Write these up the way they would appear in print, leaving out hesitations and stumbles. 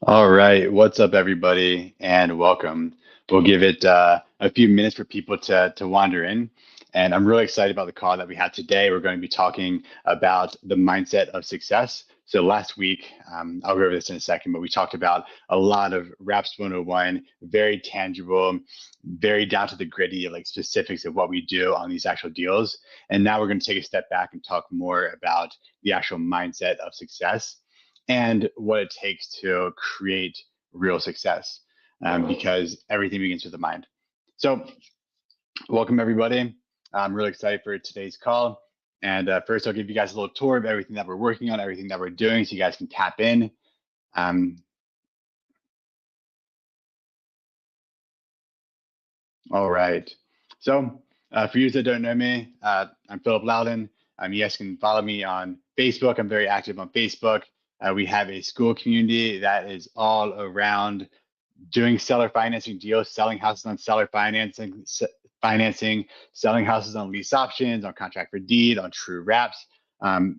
All right, what's up, everybody, and welcome. We'll give it a few minutes for people to wander in, and I'm really excited about the call that we had today. We're going to be talking about the mindset of success. So last week, I'll go over this in a second, but we talked about a lot of Raps 101, very tangible, very down to the gritty, like specifics of what we do on these actual deals. And now we're going to take a step back and talk more about the actual mindset of success and what it takes to create real success, because everything begins with the mind. So, welcome everybody. I'm really excited for today's call. And first, I'll give you guys a little tour of everything that we're working on, everything that we're doing, so you guys can tap in. Um, all right. So, for you that don't know me, I'm Philip Loudon. You guys can follow me on Facebook. I'm very active on Facebook. We have a school community that is all around doing seller financing deals, selling houses on seller financing, selling houses on lease options, on contract for deed, on true wraps,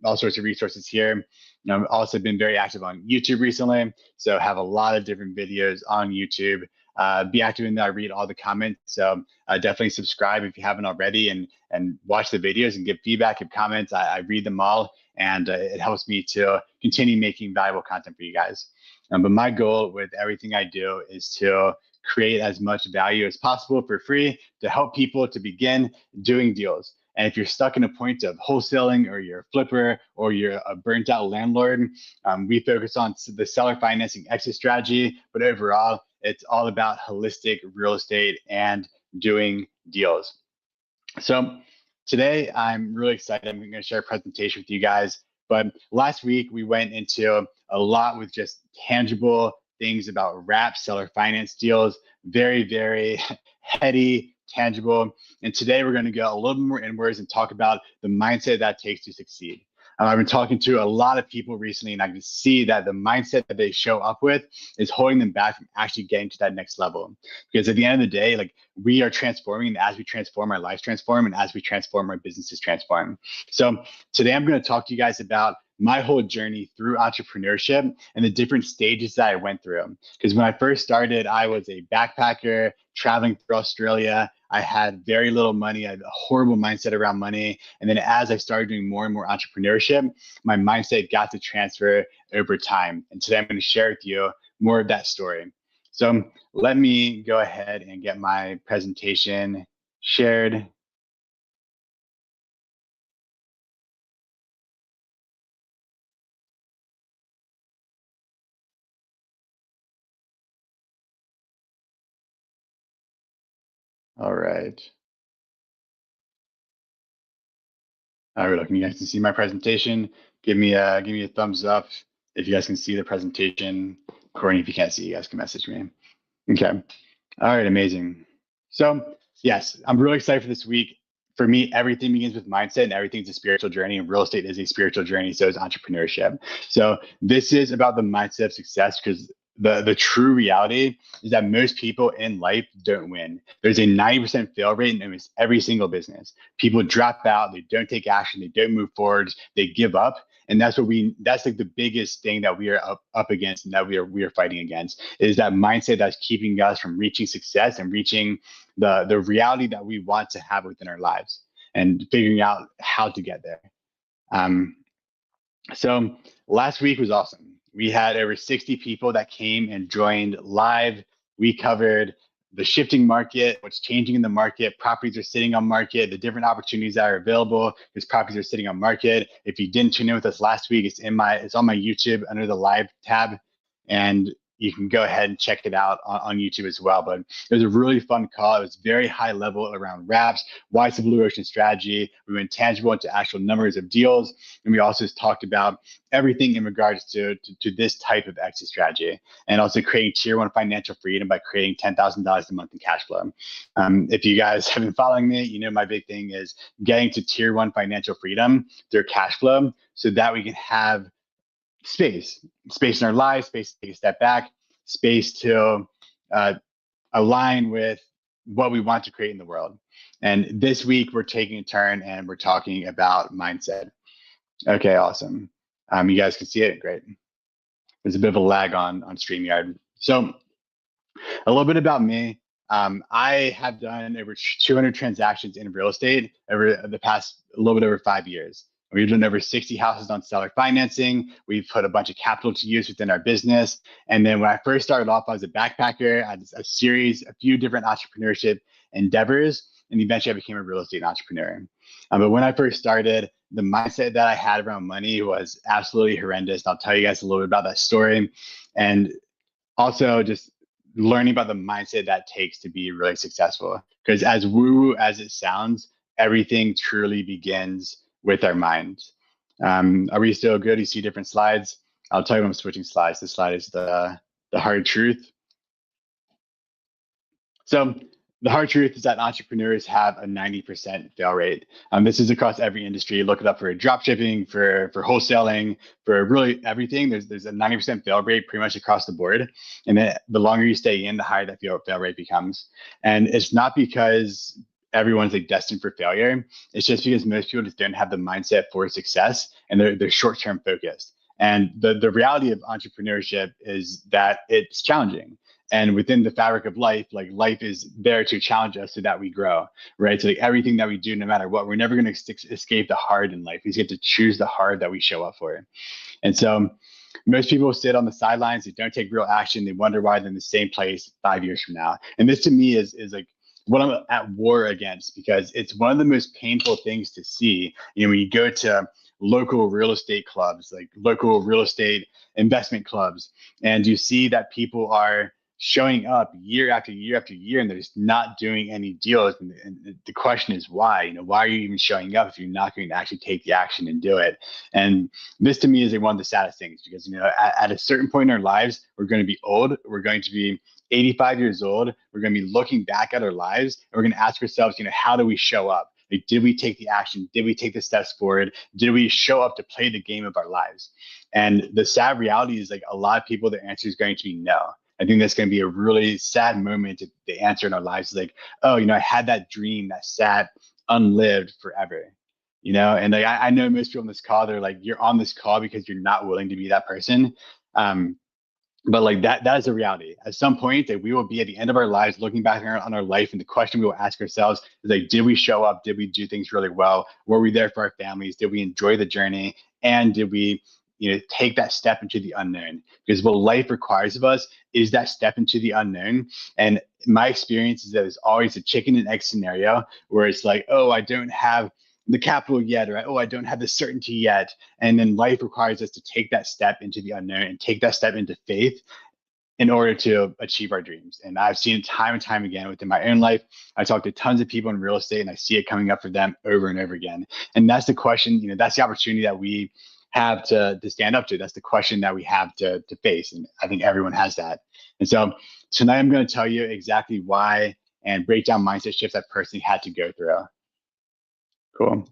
all sorts of resources here. I've also been very active on YouTube recently, so have a lot of different videos on YouTube. Be active in there. I read all the comments, so definitely subscribe if you haven't already, and watch the videos and give feedback, give comments. I read them all, and it helps me to continue making valuable content for you guys. But my goal with everything I do is to create as much value as possible for free to help people to begin doing deals. And if you're stuck in a point of wholesaling, or you're a flipper, or you're a burnt out landlord, we focus on the seller financing exit strategy. But overall, it's all about holistic real estate and doing deals. So today I'm really excited. I'm going to share a presentation with you guys. But last week we went into a lot with just tangible things about wrap seller finance deals, very, very heady, tangible. And today we're going to go a little bit more inwards and talk about the mindset that takes to succeed. I've been talking to a lot of people recently, and I can see that the mindset that they show up with is holding them back from actually getting to that next level. Because at the end of the day, like, we are transforming, and as we transform, our lives transform, and as we transform, our businesses transform. So today I'm going to talk to you guys about my whole journey through entrepreneurship and the different stages that I went through. Because when I first started, I was a backpacker traveling through Australia. I had very little money. I had a horrible mindset around money. And then as I started doing more and more entrepreneurship, my mindset got to transfer over time. And today I'm going to share with you more of that story. So let me go ahead and get my presentation shared. All right. All right, looking. You guys can see my presentation. Give me a thumbs up if you guys can see the presentation. Courtney, if you can't see, you guys can message me. Okay. All right, amazing. So yes, I'm really excited for this week. For me, everything begins with mindset, and everything's a spiritual journey, and real estate is a spiritual journey. So is entrepreneurship. So this is about the mindset of success, because the true reality is that most people in life don't win. There's a 90% fail rate in almost every single business. People drop out, they don't take action, they don't move forward, they give up. And that's like the biggest thing that we are up against, and that we are fighting against, is that mindset that's keeping us from reaching success and reaching the reality that we want to have within our lives, and figuring out how to get there. Um, so last week was awesome. We had over 60 people that came and joined live. We covered the shifting market, what's changing in the market, properties are sitting on market, the different opportunities that are available because properties are sitting on market. If you didn't tune in with us last week, it's on my YouTube under the live tab, and you can go ahead and check it out on YouTube as well. But it was a really fun call. It was very high level around wraps, why it's a blue ocean strategy. We went tangible into actual numbers of deals, and we also talked about everything in regards to this type of exit strategy, and also creating tier one financial freedom by creating $10,000 a month in cash flow. If you guys have been following me, you know my big thing is getting to tier one financial freedom through cash flow, so that we can have space in our lives, space to take a step back, space to uh, align with what we want to create in the world. And this week we're taking a turn and we're talking about mindset. Okay, awesome. You guys can see it, great. there's a bit of a lag on StreamYard. So a little bit about me. I have done over 200 transactions in real estate over the past a little bit over 5 years. We've done over 60 houses on seller financing. We've put a bunch of capital to use within our business. And then when I first started off, I was a backpacker. I had a few different entrepreneurship endeavors, and eventually I became a real estate entrepreneur. But when I first started, the mindset that I had around money was absolutely horrendous. I'll tell you guys a little bit about that story. And also just learning about the mindset that takes to be really successful. Because as woo as it sounds, everything truly begins with our minds. Are we still good? You see different slides? I'll tell you when I'm switching slides. This slide is the hard truth. So the hard truth is that entrepreneurs have a 90% fail rate. This is across every industry. Look it up for drop shipping, for wholesaling, for really everything. There's a 90% fail rate pretty much across the board. And then the longer you stay in, the higher that fail rate becomes. And it's not because everyone's like destined for failure. It's just because most people just don't have the mindset for success, and they're short-term focused. And the reality of entrepreneurship is that it's challenging. And within the fabric of life, like life is there to challenge us so that we grow, right? So like everything that we do, no matter what, we're never going to escape the hard in life. We get to choose the hard that we show up for. And so most people sit on the sidelines, they don't take real action, they wonder why they're in the same place 5 years from now. And this to me is like what I'm at war against, because it's one of the most painful things to see. You know, when you go to local real estate clubs, like local real estate investment clubs, and you see that people are showing up year after year after year, and they're just not doing any deals. And the question is why? You know, why are you even showing up if you're not going to actually take the action and do it? And this to me is one of the saddest things, because you know, at a certain point in our lives, we're going to be old. We're going to be 85 years old. We're going to be looking back at our lives, and we're going to ask ourselves, you know, how do we show up? Like, did we take the action? Did we take the steps forward? Did we show up to play the game of our lives? And the sad reality is, like, a lot of people, the answer is going to be no. I think that's going to be a really sad moment to answer in our lives. Like, oh, you know, I had that dream that sat unlived forever, you know? And like, I know most people on this call, they're like, you're on this call because you're not willing to be that person. But like that is a reality. At some point that we will be at the end of our lives looking back on our life, and the question we will ask ourselves is like, did we show up? Did we do things really well? Were we there for our families? Did we enjoy the journey? And did we, you know, take that step into the unknown? Because what life requires of us is that step into the unknown. And my experience is that it's always a chicken and egg scenario where it's like, oh, I don't have the capital yet, or oh, I don't have the certainty yet. And then life requires us to take that step into the unknown and take that step into faith in order to achieve our dreams. And I've seen it time and time again within my own life. I talk to tons of people in real estate, and I see it coming up for them over and over again. And that's the question, you know, that's the opportunity that we have to stand up to. That's the question that we have to face. And I think everyone has that. And so tonight I'm going to tell you exactly why and break down mindset shifts I personally had to go through. Cool.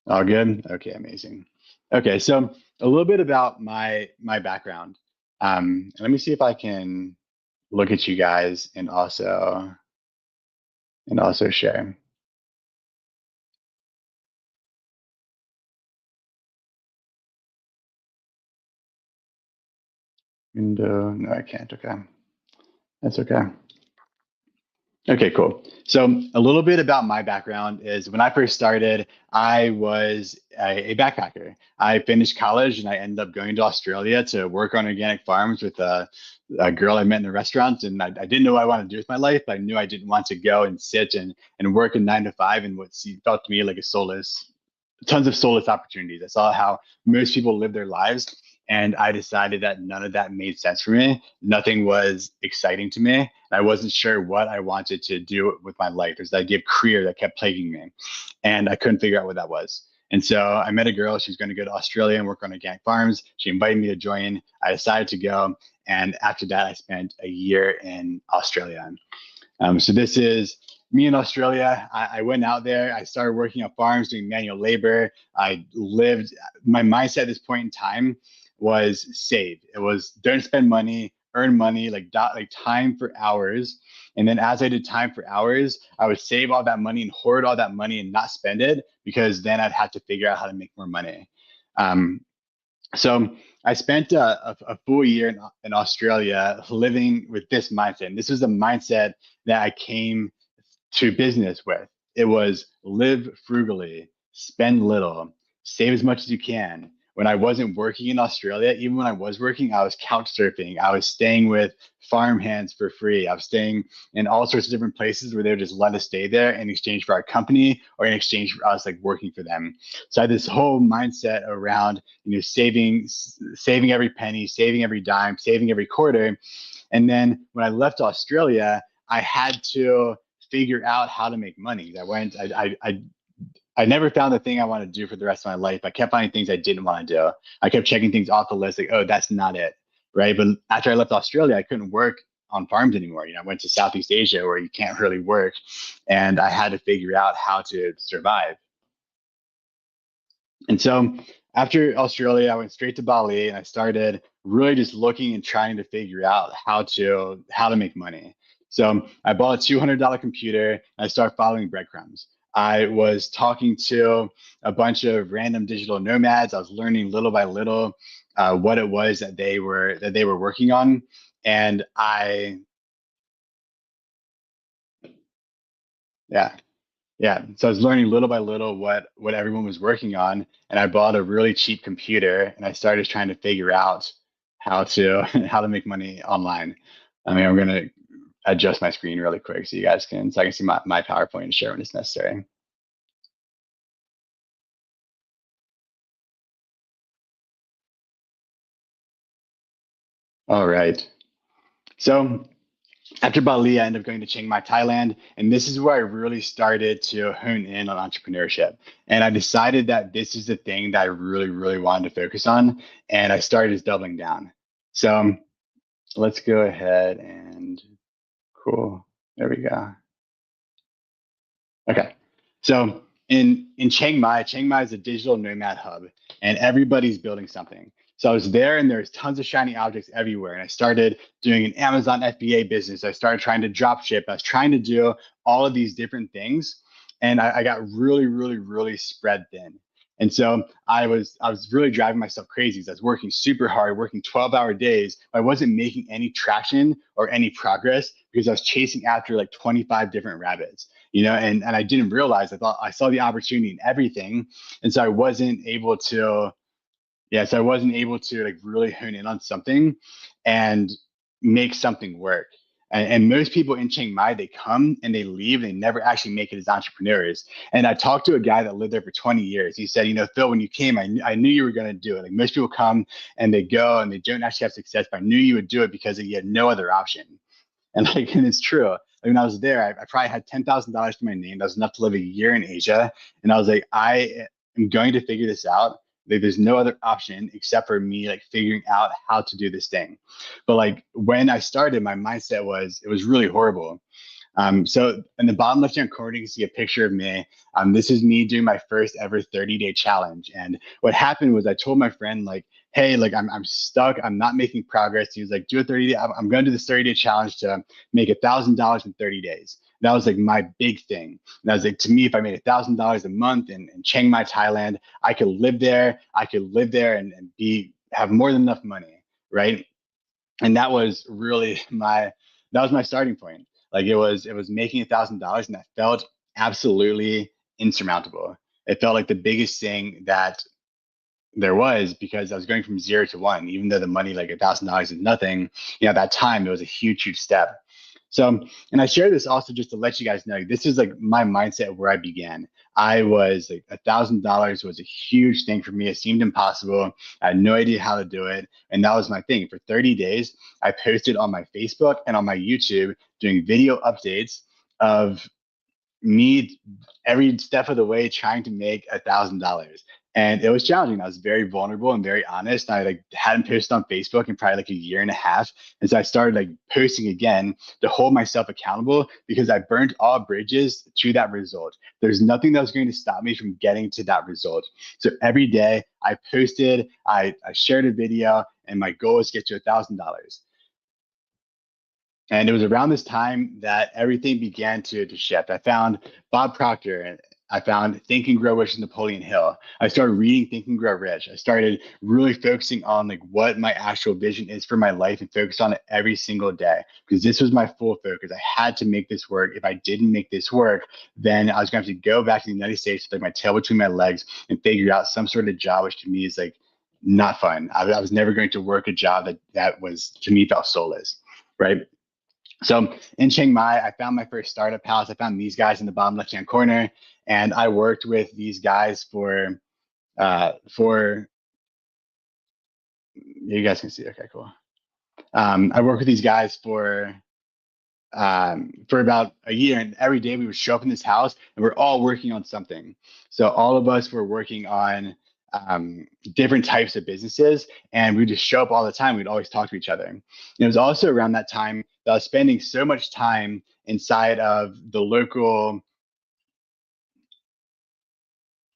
All good? Okay, amazing. Okay, so a little bit about my background. Let me see if I can look at you guys and also share. Window, no, I can't. Okay, that's okay. Okay, cool. So a little bit about my background is when I first started, I was a backpacker. I finished college and I ended up going to Australia to work on organic farms with a girl I met in a restaurant. And I didn't know what I wanted to do with my life, but I knew I didn't want to go and sit and work a 9 to 5 in what felt to me like a soulless, tons of soulless opportunities. I saw how most people live their lives, and I decided that none of that made sense for me. Nothing was exciting to me. I wasn't sure what I wanted to do with my life. There's the idea of career that kept plaguing me, and I couldn't figure out what that was. And so I met a girl. She was going to go to Australia and work on organic farms. She invited me to join. I decided to go. And after that, I spent a year in Australia. So this is me in Australia. I went out there. I started working on farms, doing manual labor. My mindset at this point in time was save. It was don't spend money, earn money, like time for hours. And then as I did time for hours, I would save all that money and hoard all that money and not spend it, because then I'd have to figure out how to make more money. So I spent a full year in Australia living with this mindset. And this was the mindset that I came to business with. It was live frugally, spend little, save as much as you can. When I wasn't working in Australia, even when I was working, I was couch surfing. I was staying with farm hands for free. I was staying in all sorts of different places where they would just let us stay there in exchange for our company or in exchange for us like working for them. So I had this whole mindset around, saving every penny, saving every dime, saving every quarter. And then when I left Australia, I had to figure out how to make money. I never found the thing I wanted to do for the rest of my life. I kept finding things I didn't want to do. I kept checking things off the list, like, oh, that's not it, right? But after I left Australia, I couldn't work on farms anymore. I went to Southeast Asia where you can't really work, and I had to figure out how to survive. And so after Australia, I went straight to Bali and I started really just looking and trying to figure out how to make money. So I bought a $200 computer and I started following breadcrumbs. I was talking to a bunch of random digital nomads. I was learning little by little what it was that they were working on, and yeah, yeah. So I was learning little by little what everyone was working on, and I bought a really cheap computer and I started trying to figure out how to how to make money online. I mean, I'm gonna adjust my screen really quick so I can see my PowerPoint and share when it's necessary. All right. So after Bali, I ended up going to Chiang Mai, Thailand, and this is where I really started to hone in on entrepreneurship. And I decided that this is the thing that I really, really wanted to focus on, and I started just doubling down. So let's go ahead and cool. There we go. Okay. So in Chiang Mai is a digital nomad hub, and everybody's building something. So I was there, and there's tons of shiny objects everywhere. And I started doing an Amazon FBA business. I started trying to drop ship. I was trying to do all of these different things, and I got really, really, really spread thin. And so I was really driving myself crazy. I was working super hard, working 12-hour days. I wasn't making any traction or any progress because I was chasing after like 25 different rabbits, and I didn't realize. I thought I saw the opportunity in everything, and so I wasn't able to. Yeah, so I wasn't able to like really hone in on something and make something work. And most people in Chiang Mai, they come and they leave, and they never actually make it as entrepreneurs. And I talked to a guy that lived there for 20 years. He said, Phil, when you came, I knew you were going to do it. Like most people come and they go and they don't actually have success, but I knew you would do it because you had no other option. And it's true. Like when I was there, I probably had $10,000 to my name. That was enough to live a year in Asia. And I was like, I am going to figure this out. Like, there's no other option except for me like figuring out how to do this thing. But like when I started, my mindset was it was really horrible. So in the bottom left-hand corner, you can see a picture of me. This is me doing my first ever 30-day challenge. And what happened was I told my friend, like, hey, like I'm stuck. I'm not making progress. He was like, do a 30-day. I'm going to do this 30-day challenge to make $1,000 in 30 days. That was like my big thing. And I was like, to me, if I made $1,000 a month in Chiang Mai, Thailand, I could live there. I could live there and have more than enough money, right? And that was my starting point. Like it was making $1,000, and that felt absolutely insurmountable. It felt like the biggest thing that there was, because I was going from zero to one. Even though the money, like $1,000 is nothing, at that time it was a huge, huge step. So, and I share this also just to let you guys know, this is like my mindset where I began. I was like $1,000 was a huge thing for me. It seemed impossible. I had no idea how to do it. And that was my thing. For 30 days, I posted on my Facebook and on my YouTube doing video updates of me every step of the way trying to make $1,000. And it was challenging. I was very vulnerable and very honest. I like hadn't posted on Facebook in probably like a year and a half. And so I started like posting again to hold myself accountable, because I burnt all bridges to that result. There's nothing that was going to stop me from getting to that result. So every day I posted, I shared a video, and my goal was to get to $1,000. And it was around this time that everything began to shift. I found Bob Proctor, and I found Think and Grow Rich with Napoleon Hill. I started reading Think and Grow Rich. I started really focusing on like what my actual vision is for my life and focus on it every single day because this was my full focus. I had to make this work. If I didn't make this work, then I was going to have to go back to the United States with like my tail between my legs and figure out some sort of job, which to me is like not fun. I was never going to work a job that was to me felt soulless, right? So in Chiang Mai, I found my first startup house. I found these guys in the bottom left-hand corner, and I worked with these guys for you guys can see. Okay, cool. I worked with these guys for about a year, and every day we would show up in this house, and we're all working on something. So all of us were working on different types of businesses, and we just show up all the time. We'd always talk to each other. And it was also around that time that I was spending so much time inside of the local.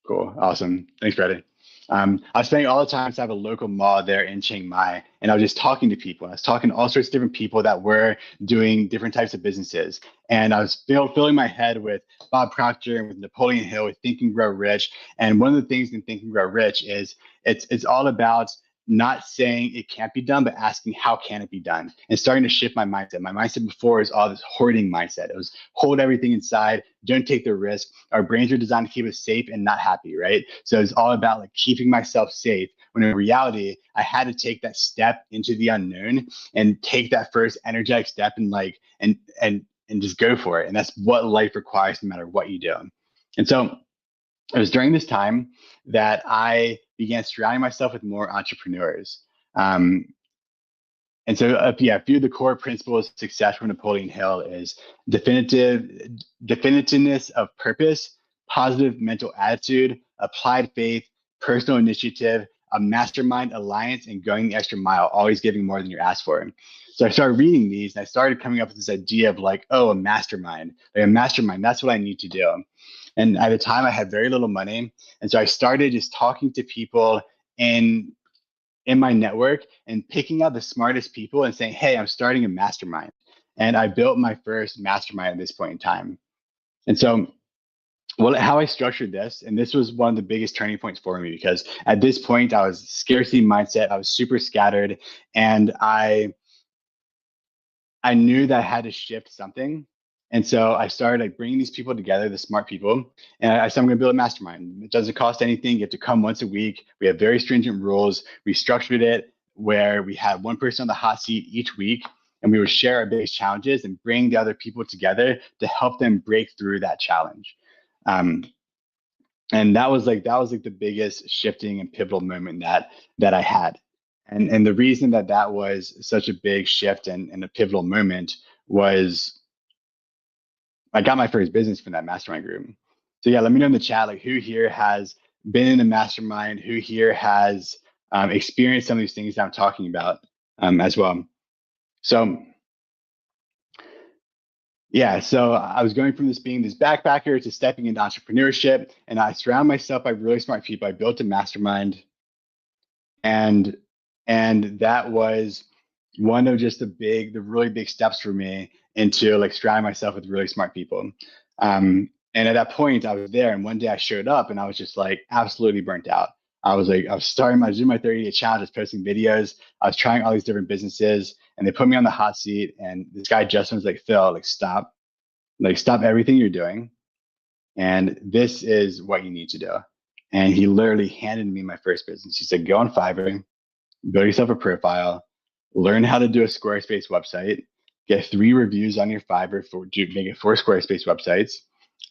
Cool, awesome. Thanks, Freddie. I was spending all the time inside a local mall there in Chiang Mai, and I was just talking to people. I was talking to all sorts of different people that were doing different types of businesses. And I was filling my head with Bob Proctor and with Napoleon Hill, with Think and Grow Rich. And one of the things in Think and Grow Rich is it's all about not saying it can't be done, but asking how can it be done and starting to shift my mindset. My mindset before is all this hoarding mindset. It was hold everything inside, don't take the risk. Our brains are designed to keep us safe and not happy, right? So it's all about like keeping myself safe when in reality, I had to take that step into the unknown and take that first energetic step and like, and just go for it. And that's what life requires no matter what you do. And so it was during this time that I began surrounding myself with more entrepreneurs. Um, and so, yeah, a few of the core principles of success from Napoleon Hill is definitiveness of purpose, positive mental attitude, applied faith, personal initiative, a mastermind alliance, and going the extra mile, always giving more than you ask for. So I started reading these and I started coming up with this idea of like, oh, a mastermind. Like a mastermind, that's what I need to do. And at the time, I had very little money. And so I started just talking to people in my network and picking out the smartest people and saying, hey, I'm starting a mastermind. And I built my first mastermind at this point in time. And so how I structured this, and this was one of the biggest turning points for me because at this point I was scarcity mindset, I was super scattered, and I knew that I had to shift something. And so I started like bringing these people together, the smart people, and I said, I'm going to build a mastermind. It doesn't cost anything. You have to come once a week. We have very stringent rules. We structured it where we had one person on the hot seat each week, and we would share our biggest challenges and bring the other people together to help them break through that challenge. And that was like the biggest shifting and pivotal moment that I had. And the reason that was such a big shift and a pivotal moment was I got my first business from that mastermind group. So yeah, let me know in the chat, like who here has been in a mastermind, who here has experienced some of these things that I'm talking about as well. So yeah, so I was going from this being this backpacker to stepping into entrepreneurship, and I surround myself by really smart people. I built a mastermind, and that was one of just the really big steps for me into like surrounding myself with really smart people. And at that point, I was there, and one day I showed up, and I was just like absolutely burnt out. I was doing my 30-day challenge, I was posting videos, I was trying all these different businesses, and they put me on the hot seat. And this guy Justin was like, Phil, stop everything you're doing, and this is what you need to do. And he literally handed me my first business. He said, go on Fiverr, build yourself a profile, learn how to do a Squarespace website, get 3 reviews on your Fiverr to make it 4 Squarespace websites.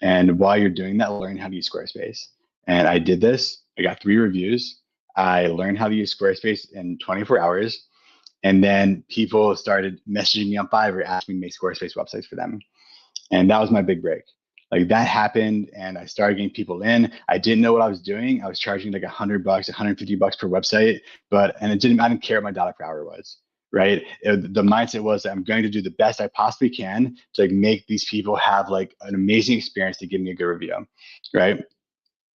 And while you're doing that, learn how to use Squarespace. And I did this. I got 3 reviews. I learned how to use Squarespace in 24 hours. And then people started messaging me on Fiverr, asking me to make Squarespace websites for them. And that was my big break. Like that happened, and I started getting people in. I didn't know what I was doing. I was charging like $100, $150 per website, I didn't care what my dollar per hour was, right? The mindset was that I'm going to do the best I possibly can to like make these people have like an amazing experience to give me a good review, right?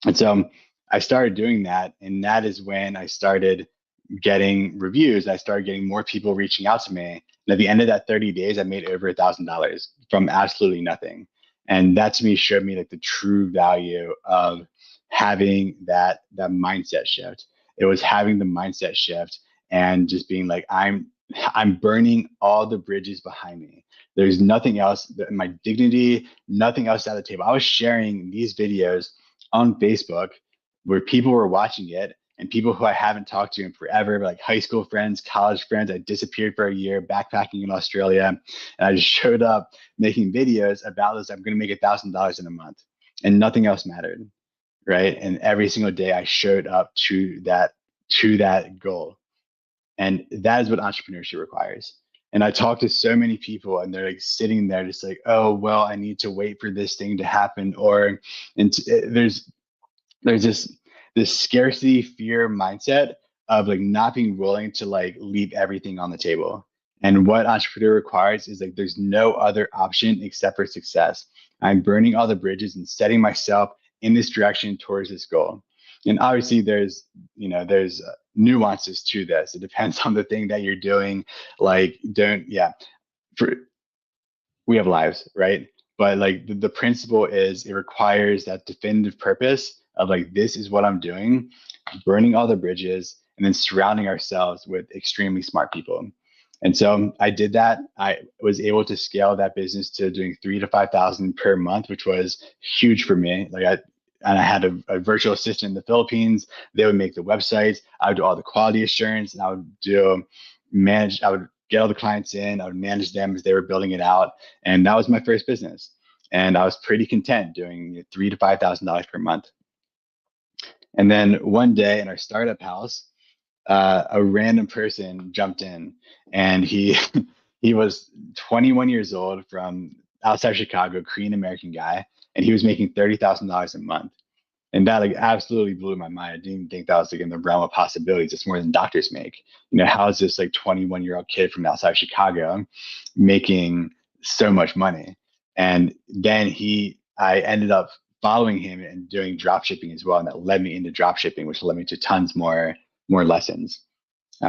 And so I started doing that, and that is when I started getting reviews. I started getting more people reaching out to me. And at the end of that 30 days, I made over $1,000 from absolutely nothing. And that to me showed me like the true value of having that mindset shift. It was having the mindset shift and just being like, I'm burning all the bridges behind me. There's nothing else, my dignity, nothing else at the table. I was sharing these videos on Facebook where people were watching it, and people who I haven't talked to in forever, like high school friends, college friends. I disappeared for a year backpacking in Australia, and I just showed up making videos about this. I'm going to make $1,000 in a month, and nothing else mattered, right? And every single day I showed up to that goal, and that is what entrepreneurship requires. And I talk to so many people, and they're like sitting there, just like, oh well, I need to wait for this thing to happen, or and there's this scarcity fear mindset of like not being willing to like leave everything on the table. And what entrepreneur requires is like there's no other option except for success. I'm burning all the bridges and setting myself in this direction towards this goal. And obviously there's nuances to this. It depends on the thing that you're doing. Like don't yeah for we have lives, right? But like the principle is it requires that definitive purpose of like, this is what I'm doing, burning all the bridges, and then surrounding ourselves with extremely smart people. And so I did that. I was able to scale that business to doing 3 to 5,000 per month, which was huge for me. And I had a virtual assistant in the Philippines. They would make the websites. I would do all the quality assurance, and I would get all the clients in. I would manage them as they were building it out, and that was my first business. And I was pretty content doing $3,000 to $5,000 per month. And then one day in our startup house, a random person jumped in, and he he was 21 years old from outside Chicago, Korean American guy, and he was making $30,000 a month. And that like absolutely blew my mind. I didn't even think that was like in the realm of possibilities. It's more than doctors make. How is this like 21-year-old kid from outside Chicago making so much money? And then I ended up following him and doing drop shipping as well. And that led me into drop shipping, which led me to tons more lessons.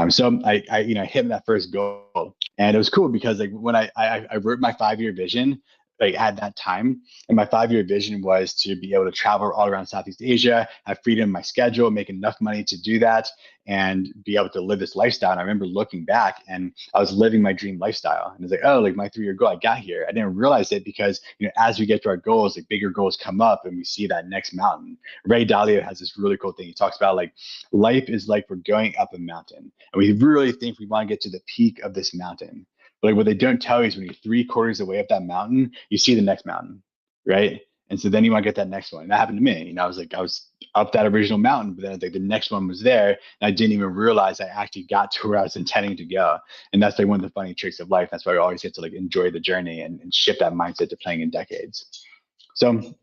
So I hit that first goal, and it was cool because like when I wrote my 5-year vision, like at that time, and my 5-year vision was to be able to travel all around Southeast Asia, have freedom in my schedule, make enough money to do that, and be able to live this lifestyle. And I remember looking back, and I was living my dream lifestyle, and it's like, oh, like my 3-year goal, I got here. I didn't realize it because as we get to our goals, like bigger goals come up, and we see that next mountain. Ray Dalio has this really cool thing. He talks about like life is like we're going up a mountain, and we really think we want to get to the peak of this mountain. But like what they don't tell you is when you're 3/4 away up that mountain, you see the next mountain, right? And so then you want to get that next one. And that happened to me. I was up that original mountain, but then like the next one was there, and I didn't even realize I actually got to where I was intending to go. And that's like one of the funny tricks of life. That's why we always get to like enjoy the journey and shift that mindset to playing in decades. So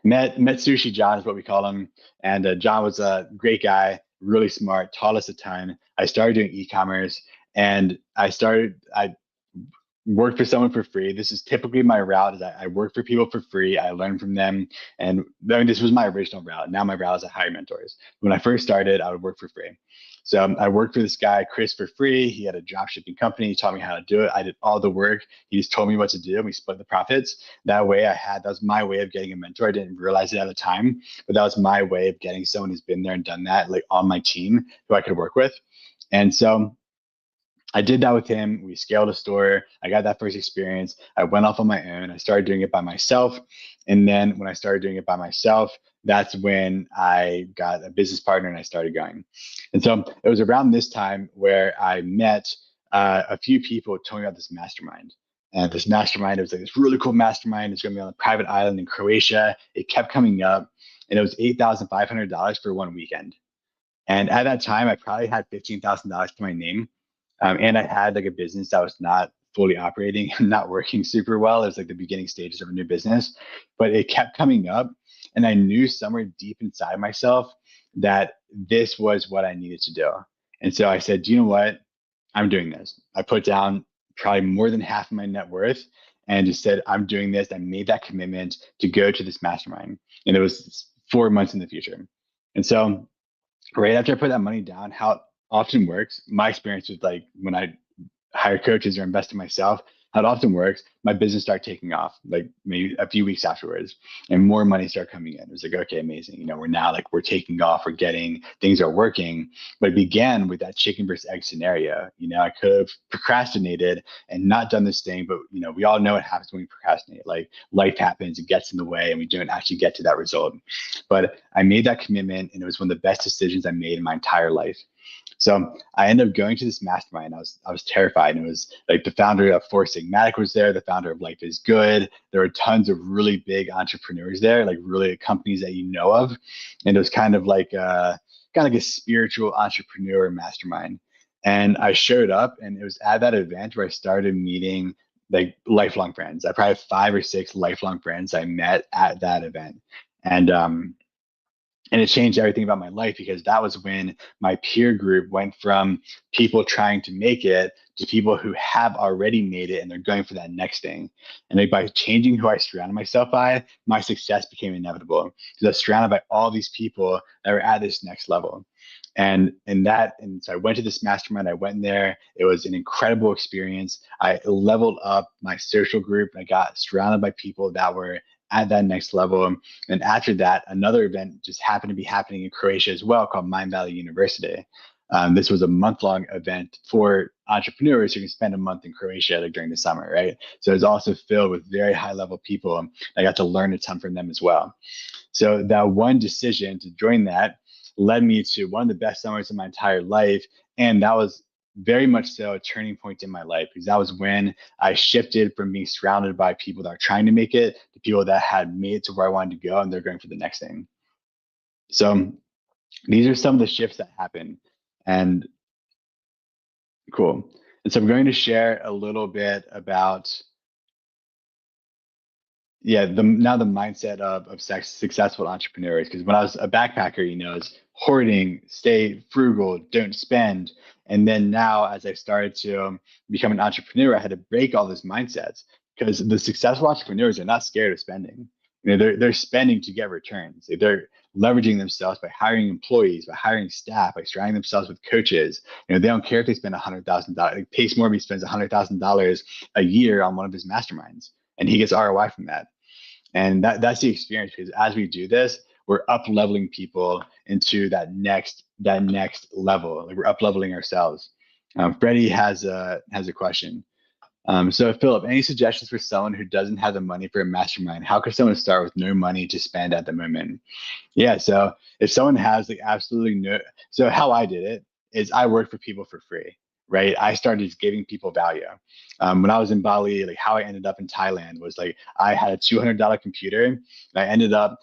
met Sushi John is what we call him, and John was a great guy, really smart, taught us a ton. I started doing e-commerce, and I worked for someone for free. This is typically my route. Is I work for people for free. I learn from them, and this was my original route. Now my route is I hire mentors. When I first started, I would work for free. So I worked for this guy, Chris, for free. He had a drop shipping company. He taught me how to do it. I did all the work. He just told me what to do, and we split the profits. That was my way of getting a mentor. I didn't realize it at the time, but that was my way of getting someone who's been there and done that, like on my team, who I could work with. And so I did that with him. We scaled a store. I got that first experience. I went off on my own. I started doing it by myself. And then when I started doing it by myself, that's when I got a business partner and I started going. And so it was around this time where I met a few people who told me about this mastermind. And this mastermind, it was like this really cool mastermind. It's going to be on a private island in Croatia. It kept coming up, and it was $8,500 for one weekend. And at that time, I probably had $15,000 to my name. And I had like a business that was not fully operating and not working super well. It was like the beginning stages of a new business, but it kept coming up. And I knew somewhere deep inside myself that this was what I needed to do. And so I said, you know what? I'm doing this. I put down probably more than half of my net worth and just said, I'm doing this. I made that commitment to go to this mastermind. And it was 4 months in the future. And so right after I put that money down, how it often works, my experience was like when I hire coaches or invest in myself, how it often works, my business started taking off like maybe a few weeks afterwards, and more money started coming in. It was like, okay, amazing. We're now like we're taking off, we're getting things are working. But it began with that chicken versus egg scenario. I could have procrastinated and not done this thing, but we all know what happens when we procrastinate. Like life happens, it gets in the way, and we don't actually get to that result. But I made that commitment, and it was one of the best decisions I made in my entire life. So I ended up going to this mastermind. I was terrified. And it was like the founder of Four Sigmatic was there, the founder of Life is Good. There were tons of really big entrepreneurs there, like really companies that you know of. And it was kind of like a spiritual entrepreneur mastermind. And I showed up, and it was at that event where I started meeting like lifelong friends. I probably have 5 or 6 lifelong friends I met at that event. And and it changed everything about my life, because that was when my peer group went from people trying to make it to people who have already made it and they're going for that next thing. And like by changing who I surrounded myself by, my success became inevitable, because I was surrounded by all these people that were at this next level. And so I went to this mastermind. I went in there. It was an incredible experience. I leveled up my social group. I got surrounded by people that were at that next level. And after that, another event just happened to be happening in Croatia as well, called Mind Valley University. This was a month-long event for entrepreneurs who can spend a month in Croatia like during the summer, right? So it's also filled with very high-level people. I got to learn a ton from them as well. So that one decision to join that led me to one of the best summers of my entire life, and that was very much so a turning point in my life, because that was when I shifted from being surrounded by people that are trying to make it to people that had made it to where I wanted to go and they're going for the next thing. So these are some of the shifts that happen. And cool. And so I'm going to share a little bit about, yeah, the mindset of successful entrepreneurs. Because when I was a backpacker, it's hoarding, stay frugal, don't spend. And then now, as I started to become an entrepreneur, I had to break all those mindsets, because the successful entrepreneurs are not scared of spending. They're spending to get returns. They're leveraging themselves by hiring employees, by hiring staff, by surrounding themselves with coaches. They don't care if they spend $100,000. Like Pace Morby spends $100,000 a year on one of his masterminds, and he gets ROI from that. And that's the experience, because as we do this, we're up leveling people into that next level. Like we're up leveling ourselves. Freddie has a question. So Philip, any suggestions for someone who doesn't have the money for a mastermind? How could someone start with no money to spend at the moment? Yeah, so if someone has like absolutely no, so how I did it is I worked for people for free, right? I started just giving people value. When I was in Bali, like how I ended up in Thailand was like I had a $200 computer, and I ended up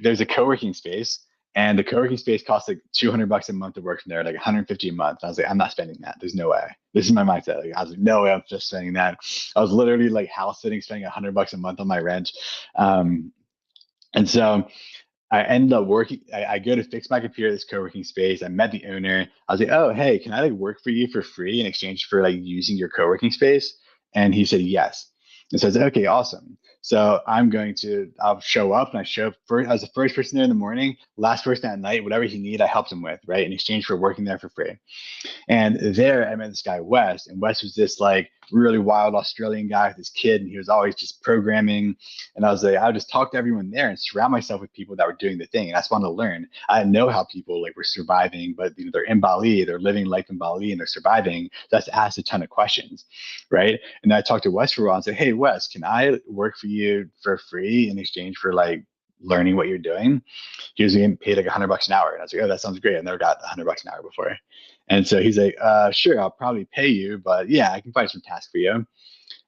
there's a co-working space, and the co-working space costs like $200 a month to work from there, like 150 a month. I was like, I'm not spending that. There's no way. This is my mindset. Like, I was like, no way, I'm just spending that. I was literally like house sitting, spending $100 a month on my rent. And so I ended up working. I go to fix my computer at this co-working space. I met the owner. I was like, "Oh, hey, can I like work for you for free in exchange for like using your co-working space?" And he said yes. And so I said, "Okay, awesome." So I'll show up, and I show up first. I was the first person there in the morning, last person at night. Whatever he needed, I helped him with, right, in exchange for working there for free. And there I met this guy, Wes, and Wes was this like really wild Australian guy with this kid, and he was always just programming. And I would just talk to everyone there and surround myself with people that were doing the thing. And I just wanted to learn. I didn't know how people like were surviving, but they're in Bali, they're living life in Bali, and they're surviving. So that's asked a ton of questions, right? And then I talked to Wes for a while and said, "Hey, Wes, can I work for you for free in exchange for like learning what you're doing?" He was getting paid like $100 an hour. And I was like, "Oh, that sounds great. I've never got $100 an hour before." And so he's like, "Sure, I'll probably pay you, but yeah, I can find some tasks for you."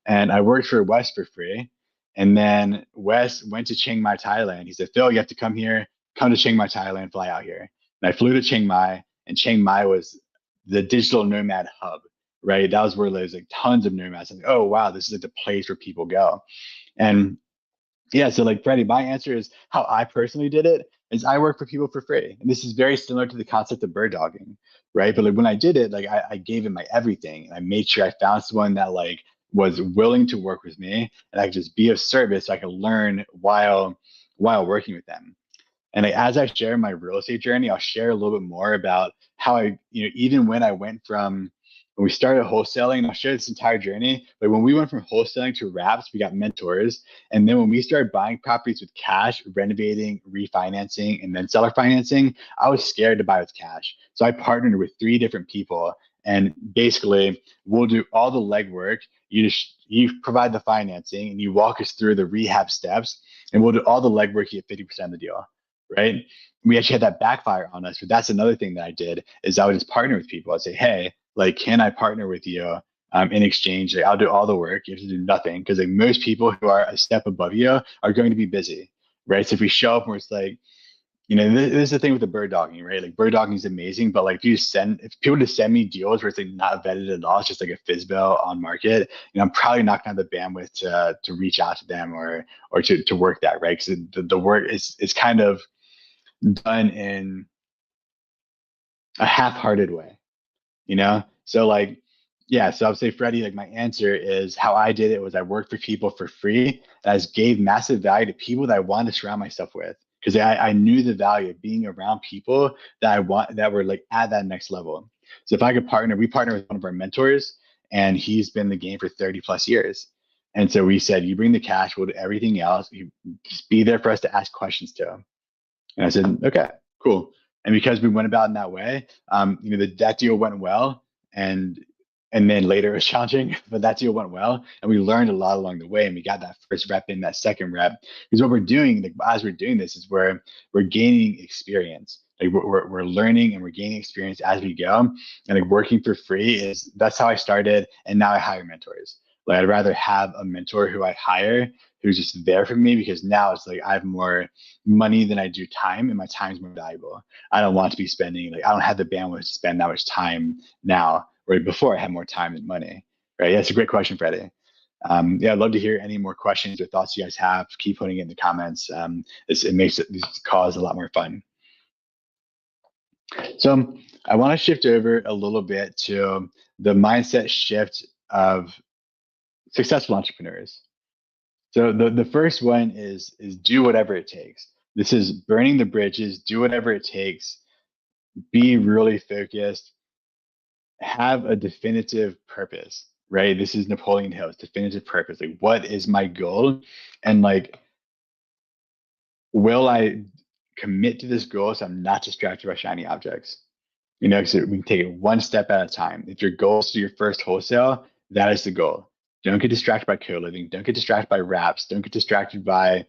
And I worked for Wes for free. And then Wes went to Chiang Mai, Thailand. He said, "Phil, you have to come to Chiang Mai, Thailand, fly out here." And I flew to Chiang Mai, and Chiang Mai was the digital nomad hub, right? That was where there's like tons of nomads. I'm like, "Oh, wow, this is like the place where people go." And yeah, so like Freddie, my answer is how I personally did it is I work for people for free. And this is very similar to the concept of bird dogging, right? But like when I did it, like I gave him my everything, and I made sure I found someone that like was willing to work with me, and I could just be of service so I could learn while working with them. And like, as I share my real estate journey, I'll share a little bit more about how even when I went from when we started wholesaling, and I'll share this entire journey, but when we went from wholesaling to wraps, we got mentors. And then when we started buying properties with cash, renovating, refinancing, and then seller financing, I was scared to buy with cash. So I partnered with 3 different people, and basically we'll do all the legwork. You provide the financing and you walk us through the rehab steps, and we'll do all the legwork. You get 50% of the deal, right? We actually had that backfire on us, but that's another thing that I did is I would just partner with people. I'd say, hey, like, can I partner with you? In exchange, like, I'll do all the work. You have to do nothing, because like most people who are a step above you are going to be busy, right? So if we show up and we're like, this is the thing with the bird dogging, right? Like bird dogging is amazing, but like if people just send me deals where it's like not vetted at all, it's just like a fizzbell on market, I'm probably not gonna have the bandwidth to reach out to them or to work that, right? Because the work is kind of done in a half-hearted way, So like, yeah, so I would say, Freddie, like my answer is how I did it was I worked for people for free. And I just gave massive value to people that I wanted to surround myself with, because I knew the value of being around people that were like at that next level. So if I could we partner with one of our mentors, and he's been in the game for 30 plus years. And so we said, you bring the cash, we'll do everything else. You just be there for us to ask questions to. And I said, okay, cool. And because we went about in that way, that deal went well, and then later it was challenging, but that deal went well, and we learned a lot along the way, and we got that first rep in, that second rep. Because what we're doing, like, as we're doing this, is we're gaining experience. Like we're learning and we're gaining experience as we go, and like working for free that's how I started, and now I hire mentors. Like I'd rather have a mentor who I hire who's just there for me, because now it's like I have more money than I do time, and my time is more valuable. I don't want to be spending, like, I don't have the bandwidth to spend that much time now, where before I had more time than money, right? Yeah, that's a great question, Freddie. Yeah, I'd love to hear any more questions or thoughts you guys have. Keep putting it in the comments. It makes these calls a lot more fun. So I want to shift over a little bit to the mindset shift of successful entrepreneurs. So the first one is do whatever it takes. This is burning the bridges, do whatever it takes, be really focused, have a definitive purpose, right? This is Napoleon Hill's definitive purpose. Like, what is my goal? And like, will I commit to this goal so I'm not distracted by shiny objects? So we can take it one step at a time. If your goal is to do your first wholesale, that is the goal. Don't get distracted by co-living. Don't get distracted by wraps. Don't get distracted by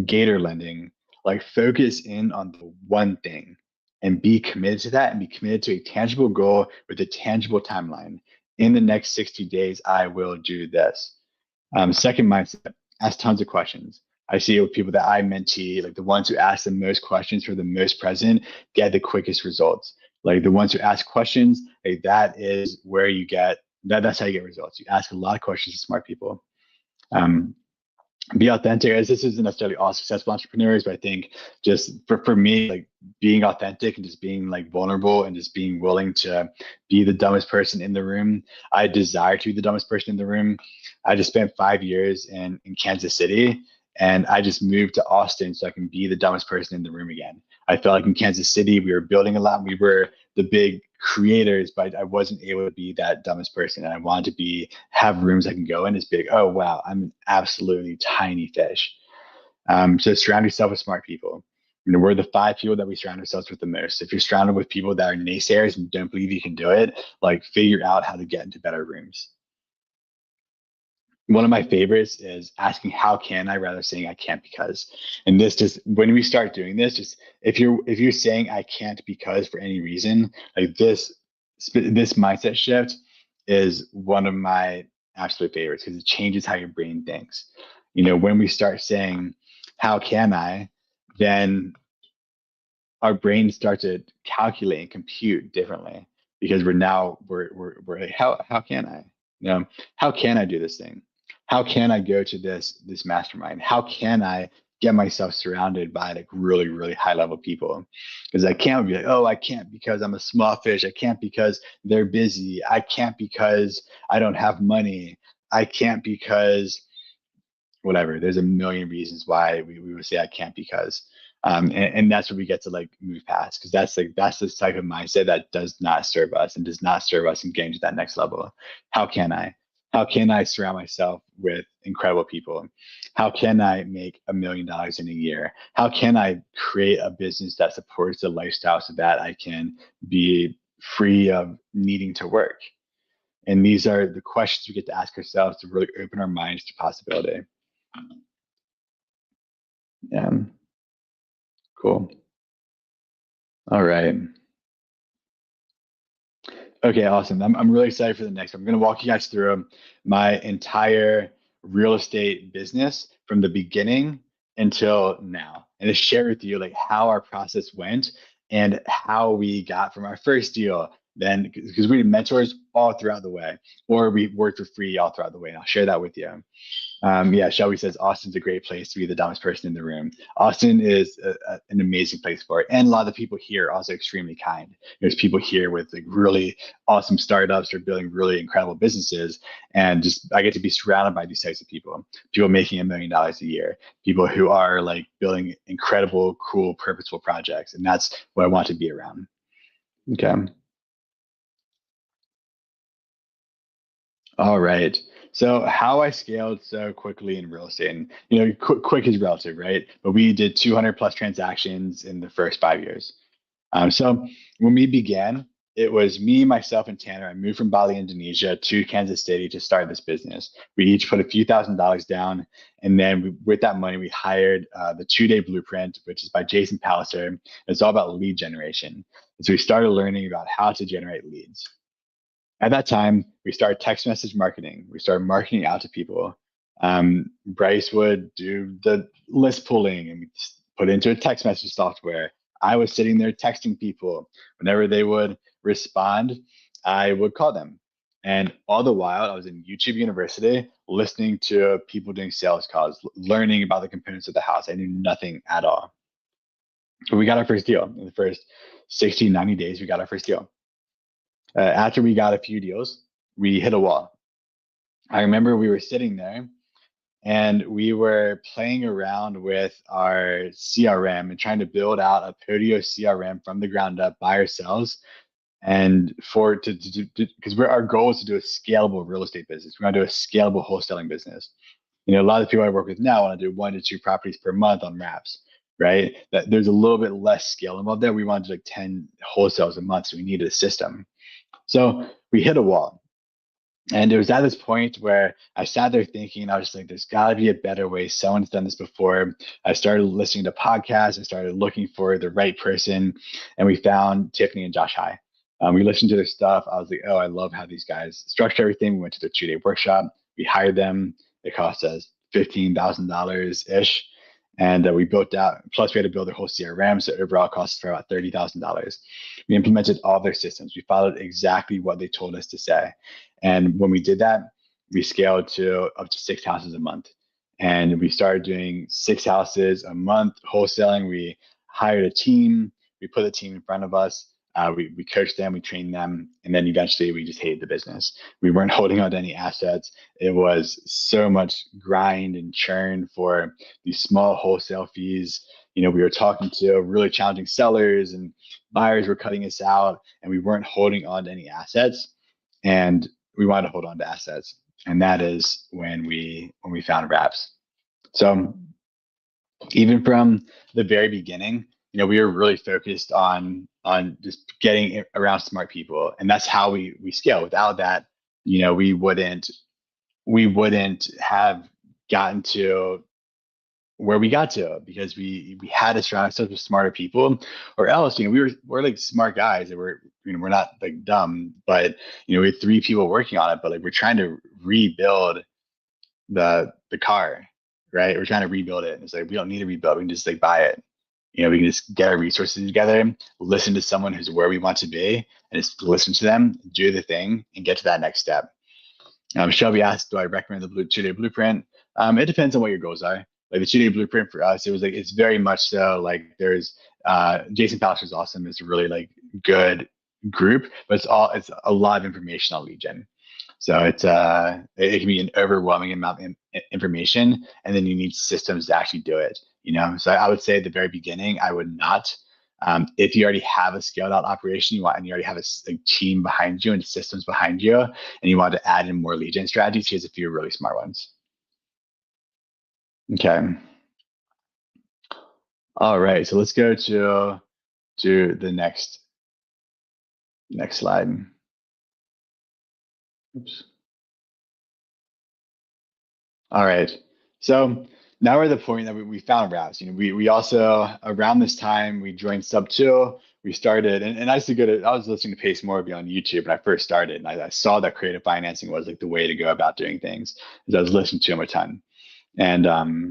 gator lending. Like, focus in on the one thing and be committed to that, and be committed to a tangible goal with a tangible timeline. In the next 60 days, I will do this. Second mindset, ask tons of questions. I see it with people that I mentee, like the ones who ask the most questions for the most present get the quickest results. Like the ones who ask questions, like that is where you get that's how you get results. You ask a lot of questions to smart people. Be authentic, as this isn't necessarily all successful entrepreneurs, but I think just for me, like being authentic and just being like vulnerable and just being willing to be the dumbest person in the room. I desire to be the dumbest person in the room. I just spent 5 years in Kansas City, and I just moved to Austin so I can be the dumbest person in the room again. I felt like in Kansas City, we were building a lot. We were the big creators, but I wasn't able to be that dumbest person. And I wanted to have rooms I can go in and just be like, oh, wow, I'm an absolutely tiny fish. So surround yourself with smart people. We're the 5 people that we surround ourselves with the most. If you're surrounded with people that are naysayers and don't believe you can do it, like, figure out how to get into better rooms. One of my favorites is asking how can I rather saying I can't because. And this just, when we start doing this, just if you're saying I can't because for any reason, like this mindset shift is one of my absolute favorites, because it changes how your brain thinks. When we start saying how can I, then our brains start to calculate and compute differently, because we're like, how can I? How can I do this thing? How can I go to this mastermind? How can I get myself surrounded by like really, really high level people? Because I can't be like, oh, I can't because I'm a small fish. I can't because they're busy. I can't because I don't have money. I can't because whatever. There's a million reasons why we would say I can't because. And that's what we get to like move past, because that's the type of mindset that does not serve us and does not serve us in getting to that next level. How can I? How can I surround myself with incredible people? How can I make $1 million in a year? How can I create a business that supports the lifestyle so that I can be free of needing to work? And these are the questions we get to ask ourselves to really open our minds to possibility. Yeah, cool. All right. Okay, awesome. I'm really excited for the next one. I'm going to walk you guys through my entire real estate business from the beginning until now, and to share with you like how our process went and how we got from our first deal. Then, because we had mentors all throughout the way, or we worked for free all throughout the way, and I'll share that with you. Yeah, Shelby says Austin's a great place to be the dumbest person in the room. Austin is an amazing place for it, and a lot of the people here are also extremely kind. There's people here with like really awesome startups or building really incredible businesses, and just I get to be surrounded by these types of people. People making $1 million a year, people who are like building incredible, cool, purposeful projects, and that's what I want to be around. Okay. All right. So how I scaled so quickly in real estate, and quick is relative, right? But we did 200 plus transactions in the first 5 years. So when we began, it was me, myself, and Tanner. I moved from Bali, Indonesia, to Kansas City to start this business. We each put a few $1,000s down, and then with that money, we hired the 2-Day Blueprint, which is by Jason Palliser. It's all about lead generation. And so we started learning about how to generate leads. At that time, we started text message marketing. We started marketing out to people. Bryce would do the list pulling and we put it into a text message software. I was sitting there texting people. Whenever they would respond, I would call them. And all the while, I was in YouTube University listening to people doing sales calls, learning about the components of the house. I knew nothing at all. But we got our first deal. In the first 60, 90 days, we got our first deal. After we got a few deals, we hit a wall. I remember we were sitting there and we were playing around with our CRM and trying to build out a Podio CRM from the ground up by ourselves. And because our goal is to do a scalable real estate business. We want to do a scalable wholesaling business. A lot of people I work with now want to do 1 to 2 properties per month on wraps, right? That there's a little bit less scale involved there. We want to do like 10 wholesales a month, so we needed a system. So we hit a wall. And it was at this point where I sat there thinking, I was like, there's got to be a better way. Someone's done this before. I started listening to podcasts. I started looking for the right person. And we found Tiffany and Josh High. We listened to their stuff. I was like, oh, I love how these guys structure everything. We went to their 2-day workshop. We hired them. It cost us $15,000-ish. And we built out, plus we had to build their whole CRM. So overall cost for about $30,000. We implemented all their systems. We followed exactly what they told us to say. And when we did that, we scaled to up to 6 houses a month. And we started doing 6 houses a month wholesaling. We hired a team. We put the team in front of us. We coached them, we trained them, and then eventually we just hated the business. We weren't holding on to any assets. It was so much grind and churn for these small wholesale fees. We were talking to really challenging sellers and buyers were cutting us out, and we weren't holding on to any assets. And we wanted to hold on to assets. And that is when we found wraps. So even from the very beginning, we were really focused on just getting around smart people, and that's how we scale. Without that, we wouldn't have gotten to where we got to, because we had to surround ourselves with smarter people, or else we're like smart guys and we're not like dumb, but we had 3 people working on it, but like we're trying to rebuild the car, right? We're trying to rebuild it, and it's like we don't need to rebuild. We can just like buy it. We can just get our resources together, listen to someone who's where we want to be, and just listen to them, do the thing, and get to that next step. Shelby asked, do I recommend the 2-day blueprint? It depends on what your goals are. Like the 2-day blueprint for us, it's very much so like there's Jason Palliser is awesome. It's a really like good group, but it's a lot of information on lead gen. So it can be an overwhelming amount of information, and then you need systems to actually do it. So I would say at the very beginning, I would not. If you already have a scaled out operation, and you already have a team behind you and systems behind you, and you want to add in more lead gen strategies, here's a few really smart ones. Okay. All right. So let's go to the next slide. Oops. All right. So now we're at the point that we found routes. We also around this time we joined Sub Two. We started, and I used to I was listening to Pace Morby on YouTube when I first started, and I saw that creative financing was like the way to go about doing things. So I was listening to him a ton, and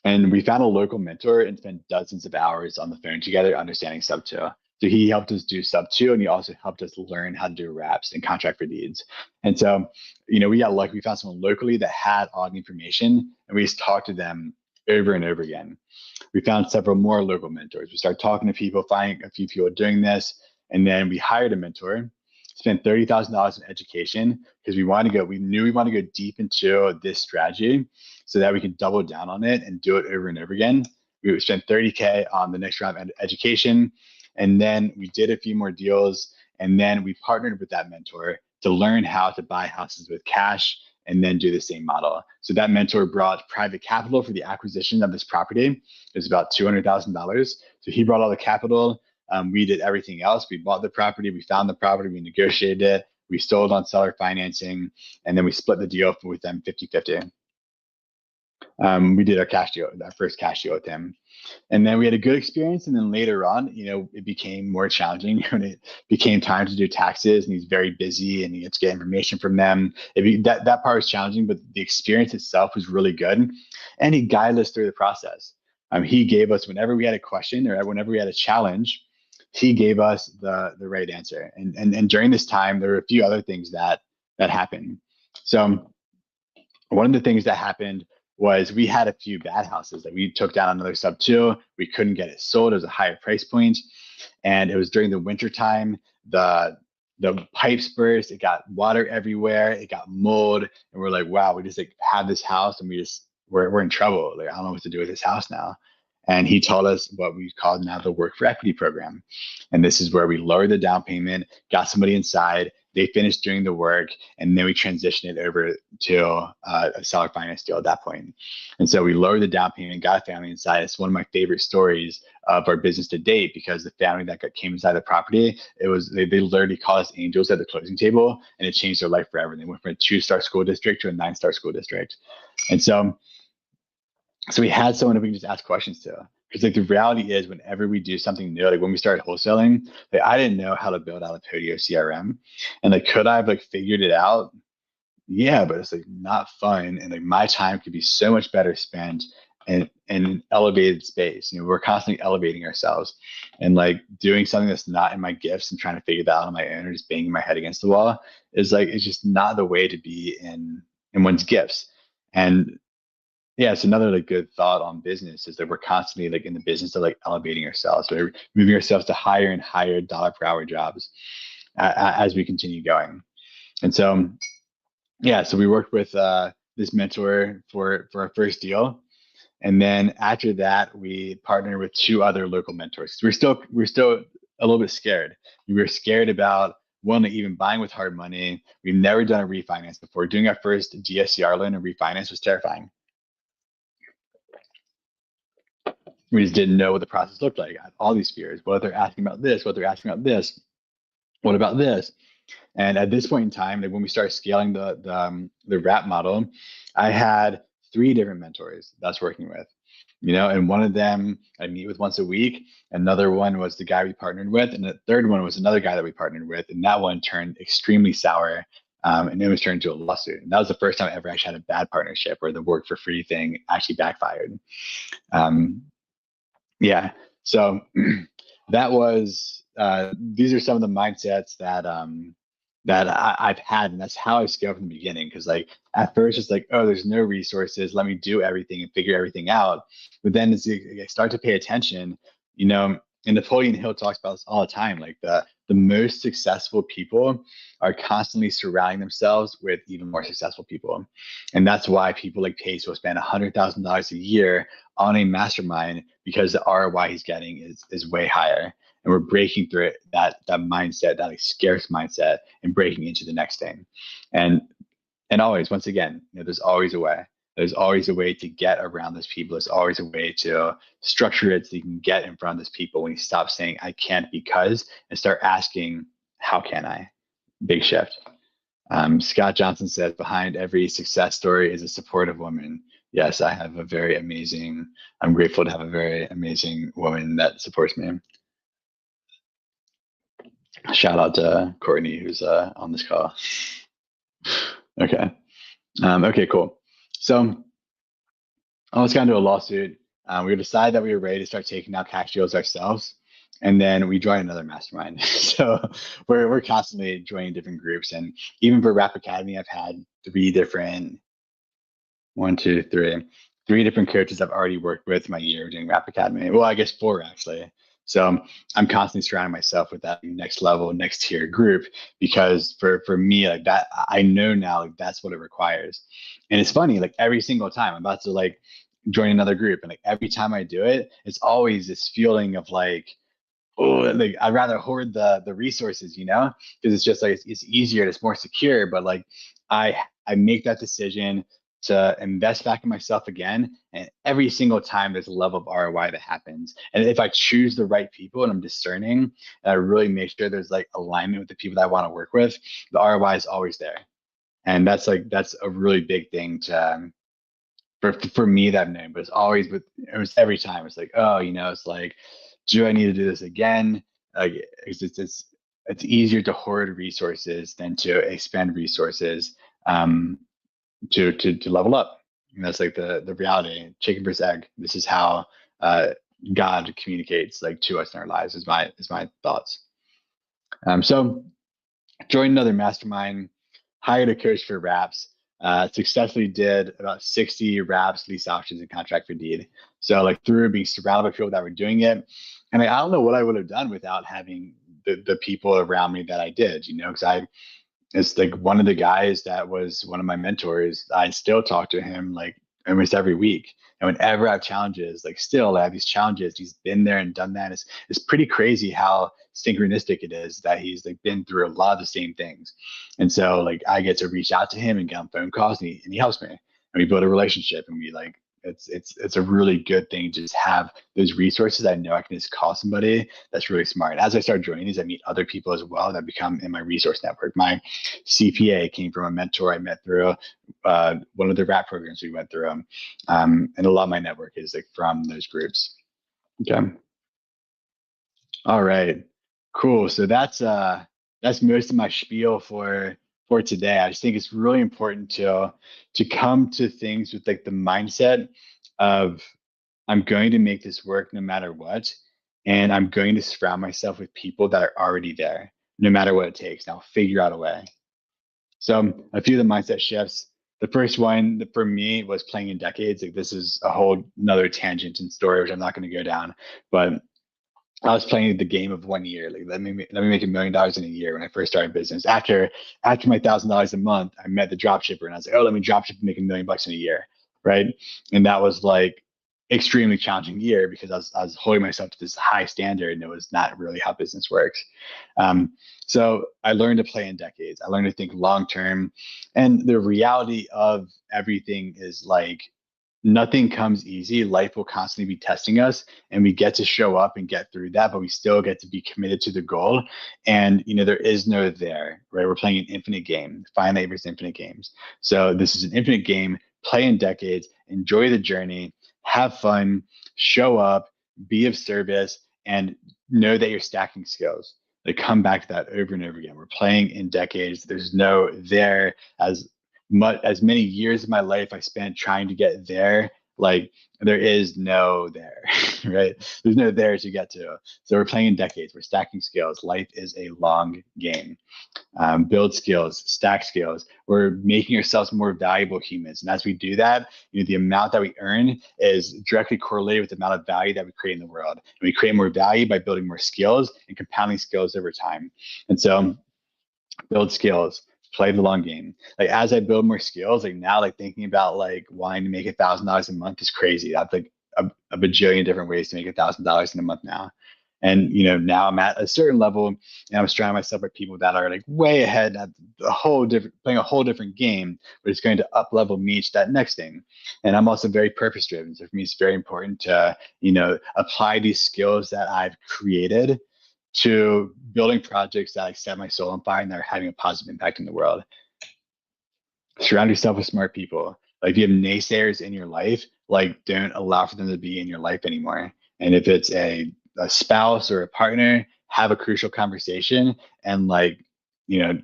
we found a local mentor and spent dozens of hours on the phone together understanding Sub 2. So he helped us do Sub 2, and he also helped us learn how to do wraps and contract for deeds. And so, we got lucky. We found someone locally that had all the information, and we just talked to them over and over again. We found several more local mentors. We started talking to people, finding a few people doing this, and then we hired a mentor, spent $30,000 in education because we knew we wanted to go deep into this strategy so that we could double down on it and do it over and over again. We spent 30K on the next round of education, and then we did a few more deals, and then we partnered with that mentor to learn how to buy houses with cash and then do the same model. So that mentor brought private capital for the acquisition of this property. It was about $200,000. So he brought all the capital. We did everything else. We bought the property, we found the property, we negotiated it, we sold on seller financing, and then we split the deal with them 50-50. We did our first cash deal with him. And then we had a good experience. And then later on, it became more challenging when it became time to do taxes, and he's very busy and he had to get information from them. That part was challenging, but the experience itself was really good. And he guided us through the process. He gave us, whenever we had a question or whenever we had a challenge, he gave us the right answer. And during this time, there were a few other things that happened. So one of the things that happened was we had a few bad houses that we took down another Sub 2. We couldn't get it sold. It was a higher price point. And it was during the winter time. The pipes burst. It got water everywhere. It got mold. And we're like, wow, we just have this house and we're in trouble. Like, I don't know what to do with this house now. And he told us what we call now the Work for Equity program. And this is where we lowered the down payment, got somebody inside, they finished doing the work, and then we transitioned it over to a seller finance deal at that point. And so we lowered the down payment, got a family inside. It's one of my favorite stories of our business to date, because the family that came inside the property, they literally called us angels at the closing table, and it changed their life forever. They went from a 2-star school district to a 9-star school district. And so we had someone that we can just ask questions to. Because the reality is, whenever we do something new, like when we started wholesaling, I didn't know how to build out a Podio CRM, and could I have figured it out? Yeah, but it's not fun, and my time could be so much better spent in an elevated space. We're constantly elevating ourselves, and doing something that's not in my gifts and trying to figure that out on my own, or just banging my head against the wall is it's just not the way to be in one's gifts. And yeah, it's another good thought on business is that we're constantly in the business of elevating ourselves. We're moving ourselves to higher and higher dollar per hour jobs as we continue going. And so, yeah, so we worked with this mentor for our first deal, and then after that, we partnered with 2 other local mentors. We're still a little bit scared. We were scared about one, even buying with hard money. We've never done a refinance before. Doing our first DSCR loan and refinance was terrifying. We just didn't know what the process looked like. I had all these fears. What if they're asking about this? What if they're asking about this? What about this? And at this point in time, when we started scaling the wrap model, I had 3 different mentors that's working with, and one of them I meet with once a week. Another one was the guy we partnered with, and the third one was another guy that we partnered with, and that one turned extremely sour, and it was turned into a lawsuit. And that was the first time I ever actually had a bad partnership where the work for free thing actually backfired. Yeah. So that was these are some of the mindsets that I've had, and that's how I scaled from the beginning. Because at first it's oh, there's no resources, let me do everything and figure everything out. But then as I start to pay attention, and Napoleon Hill talks about this all the time. Like the most successful people are constantly surrounding themselves with even more successful people, and that's why people like Pace will spend $100,000 a year on a mastermind, because the ROI he's getting is way higher. And we're breaking through it, that mindset, that like scarce mindset, and breaking into the next thing. And and always, once again, there's always a way. There's always a way to get around those people. There's always a way to structure it so you can get in front of those people when you stop saying I can't because, and start asking how can I. Big shift. Scott Johnson says behind every success story is a supportive woman. Yes, I have a very amazing. I'm grateful to have a very amazing woman that supports me. Shout out to Courtney, who's on this call. Okay. Okay, cool. So I almost got into a lawsuit. We decided that we were ready to start taking out tax deals ourselves, and then we joined another mastermind. So we're constantly joining different groups, and even for Rap Academy, I've had three different one, two, three different coaches I've already worked with my year doing Rap Academy. Well, I guess four actually. So I'm constantly surrounding myself with that next level, next tier group, because for me, like that, I know now like that's what it requires. And it's funny, like every single time I'm about to like join another group, and like every time I do it, it's always this feeling of like, oh, like I'd rather hoard the resources, because it's just like it's easier, it's more secure. But like I make that decision to invest back in myself again, and every single time there's a level of ROI that happens. And if I choose the right people and I'm discerning, and I really make sure there's like alignment with the people that I want to work with, the ROI is always there. And that's a really big thing to for me that name, but it's always with it was every time it's like, oh, it's like, do I need to do this again? Like it's easier to hoard resources than to expend resources to level up. And that's like the reality, chicken versus egg. This is how God communicates like to us in our lives. Is my thoughts. So joined another mastermind, hired a coach for raps, successfully did about 60 raps, lease options, and contract for deed. So like through being surrounded by people that were doing it, and I don't know what I would have done without having the people around me that I did, because it's like one of the guys that was one of my mentors. I still talk to him like almost every week. And whenever I have challenges, like still I have these challenges, he's been there and done that. It's pretty crazy how synchronistic it is that he's like been through a lot of the same things. And so like I get to reach out to him and get on phone calls, and he helps me. And we build a relationship, and we like it's a really good thing to just have those resources. I know I can just call somebody that's really smart. As I start joining these, I meet other people as well that become in my resource network. My CPA came from a mentor I met through one of the rap programs we went through, and a lot of my network is like from those groups. Okay. All right. Cool. So that's most of my spiel for today. I just think it's really important to come to things with like the mindset of I'm going to make this work no matter what, and I'm going to surround myself with people that are already there, no matter what it takes. And I'll figure out a way. So a few of the mindset shifts. The first one for me was playing in decades. Like this is a whole another tangent and story, which I'm not going to go down, but I was playing the game of 1 year. Like let me make $1 million in a year when I first started business. After my $1,000 a month, I met the drop shipper, and I was like, oh, let me drop ship and make $1 million in a year, right? And that was like extremely challenging year because I was holding myself to this high standard, and it was not really how business works. So I learned to play in decades. I learned to think long term, and the reality of everything is like nothing comes easy. Life will constantly be testing us, and we get to show up and get through that, but we still get to be committed to the goal. And there is no there, right? We're playing an infinite game, finite versus infinite games. So this is an infinite game. Play in decades, enjoy the journey, have fun, show up, be of service, and know that you're stacking skills. Like come back to that over and over again. We're playing in decades. There's no there. As many years of my life I spent trying to get there Like there is no there, right? There's no there to get to. So we're playing in decades. We're stacking skills. Life is a long game. Build skills, stack skills. We're making ourselves more valuable humans. And as we do that, the amount that we earn is directly correlated with the amount of value that we create in the world. And we create more value by building more skills and compounding skills over time. And so build skills, play the long game. Like as I build more skills, like now, like thinking about like wanting to make $1,000 a month is crazy. That's like a bajillion different ways to make $1,000 in a month now. And now I'm at a certain level, and I'm surrounding myself with people that are like way ahead at playing a whole different game, but it's going to up level me to that next thing. And I'm also very purpose driven. So for me, it's very important to apply these skills that I've created to building projects that like set my soul on fire and that are having a positive impact in the world. Surround yourself with smart people. Like if you have naysayers in your life, like don't allow for them to be in your life anymore. And if it's a spouse or a partner, have a crucial conversation and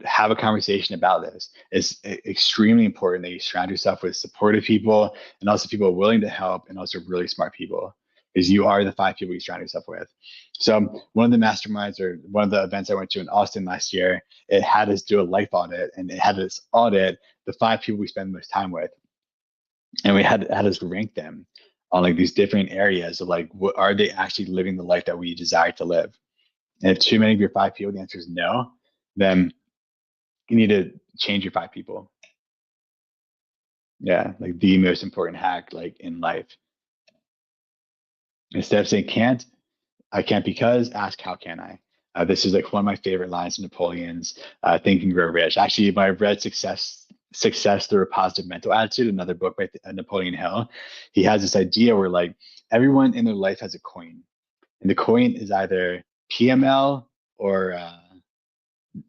have a conversation about this. It's extremely important that you surround yourself with supportive people and also people willing to help and also really smart people, because you are the 5 people you surround yourself with. So one of the masterminds or one of the events I went to in Austin last year, it had us do a life audit, and it had us audit the 5 people we spend the most time with. And we had us rank them on like these different areas of like, what are they actually living the life that we desire to live? And if too many of your 5 people, the answer is no, then you need to change your 5 people. Yeah, like the most important hack like in life. Instead of saying I can't because, ask how can I? This is like one of my favorite lines in Napoleon's Think and Grow Rich. Actually, when I read Success Through a Positive Mental Attitude, another book by Napoleon Hill, he has this idea where like everyone in their life has a coin, and the coin is either PML or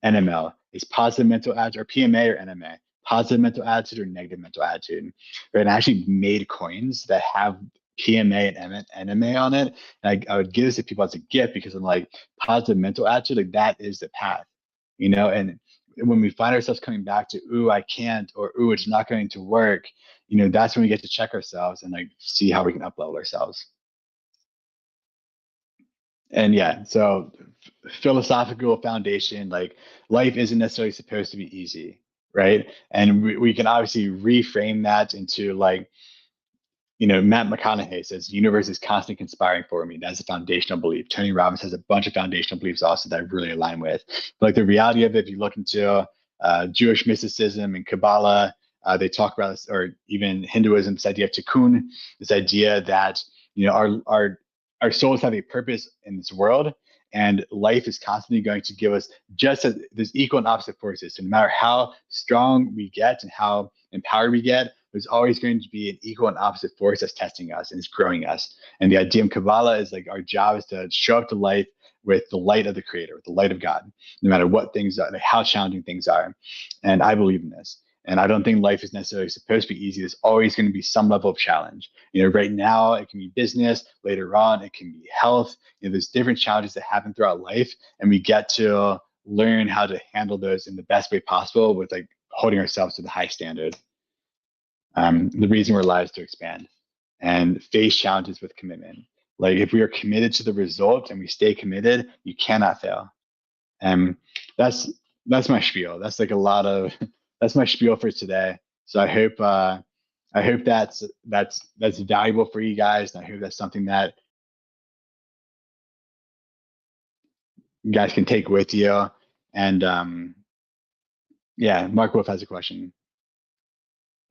NML. It's positive mental attitude, or PMA or NMA, positive mental attitude or negative mental attitude. Right? And I actually made coins that have PMA and NMA on it. And I would give this to people as a gift because I'm like, positive mental attitude, like that is the path, and when we find ourselves coming back to, ooh, I can't, or ooh, it's not going to work, that's when we get to check ourselves and like see how we can up level ourselves. And yeah, so philosophical foundation, like life isn't necessarily supposed to be easy, right? And we can obviously reframe that into like, Matt McConaughey says, the universe is constantly conspiring for me. That's a foundational belief. Tony Robbins has a bunch of foundational beliefs also that I really align with. But like the reality of it, if you look into Jewish mysticism and Kabbalah, they talk about this, or even Hinduism, this idea of tikkun, this idea that, our souls have a purpose in this world, and life is constantly going to give us just as there's equal and opposite forces. So no matter how strong we get and how empowered we get, there's always going to be an equal and opposite force that's testing us and it's growing us. And the idea of Kabbalah is like our job is to show up to life with the light of the Creator, with the light of God, no matter what things are, like how challenging things are. And I believe in this. And I don't think life is necessarily supposed to be easy. There's always going to be some level of challenge. Right now it can be business. Later on, it can be health. There's different challenges that happen throughout life, and we get to learn how to handle those in the best way possible with like holding ourselves to the high standard. The reason we're alive is to expand and face challenges with commitment. Like if we are committed to the result and we stay committed, you cannot fail. And that's my spiel. That's like a lot of that's my spiel for today. So I hope that's valuable for you guys, and I hope that's something that you guys can take with you. And yeah, Mark Wolf has a question.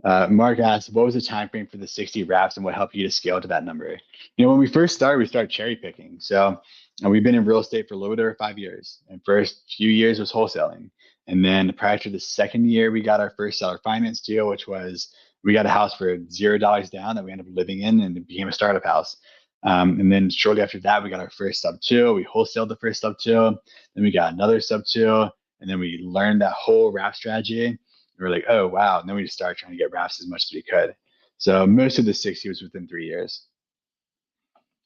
Mark asked, what was the time frame for the 60 wraps and what helped you to scale to that number? When we first started, we started cherry picking. So we've been in real estate for a little bit over 5 years. And first few years was wholesaling. And then prior to the second year, we got our first seller finance deal, which was we got a house for $0 down that we ended up living in, and it became a startup house. And then shortly after that, we got our first sub two. We wholesaled the first sub two. Then we got another sub two. And then we learned that whole wrap strategy. We were like, oh, wow. And then we just started trying to get wraps as much as we could. So most of the 60 was within 3 years.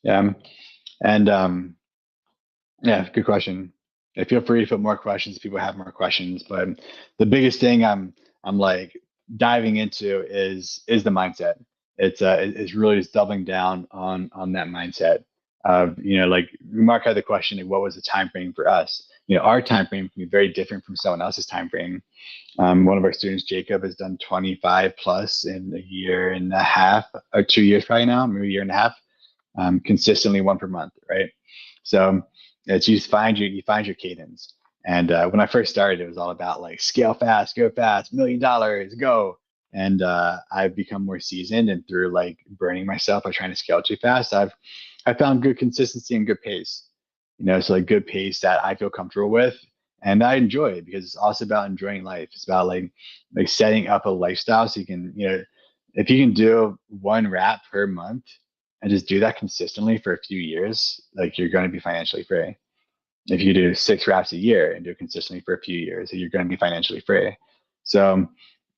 Yeah. And yeah, good question. Yeah, feel free to put more questions if people have more questions. But the biggest thing I'm like diving into is the mindset. it's really just doubling down on that mindset of, like Mark had the question, like, what was the time frame for us? Our time frame can be very different from someone else's time frame. One of our students, Jacob, has done 25 plus in a year and a half, or 2 years probably now, maybe a year and a half, consistently one per month, right? So it's you find your cadence. And when I first started, it was all about like scale fast, go fast, $1 million, go. And I've become more seasoned, and through like burning myself by trying to scale too fast, I found good consistency and good pace. So like good pace that I feel comfortable with, and I enjoy it because it's also about enjoying life. It's about like setting up a lifestyle so you can, if you can do one rap per month and just do that consistently for a few years, like you're going to be financially free. If you do 6 raps a year and do it consistently for a few years, you're going to be financially free. So,